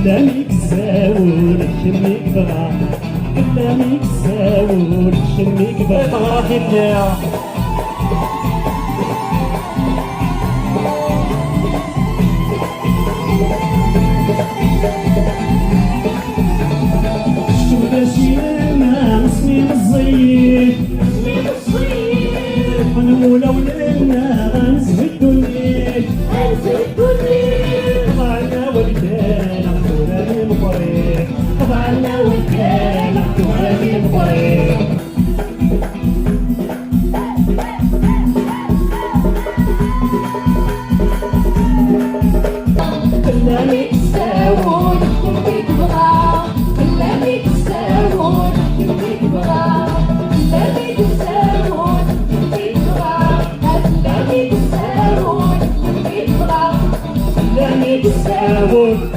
كلامك زاول شمك بغا كلامك زاول شمك بغا تغرقي بنايا شوفاشينا مسمين الزيت حنولو لنا غنزهد الليل طبعنا والكان عطولاني مفريق طبعنا والكان عطولاني مفريق كلامك زاول كلامك بغا كلامك زاول كلامك بغا كلامك زاول كلامك بغا كلامك زاول كلامك بغا كلامك زاول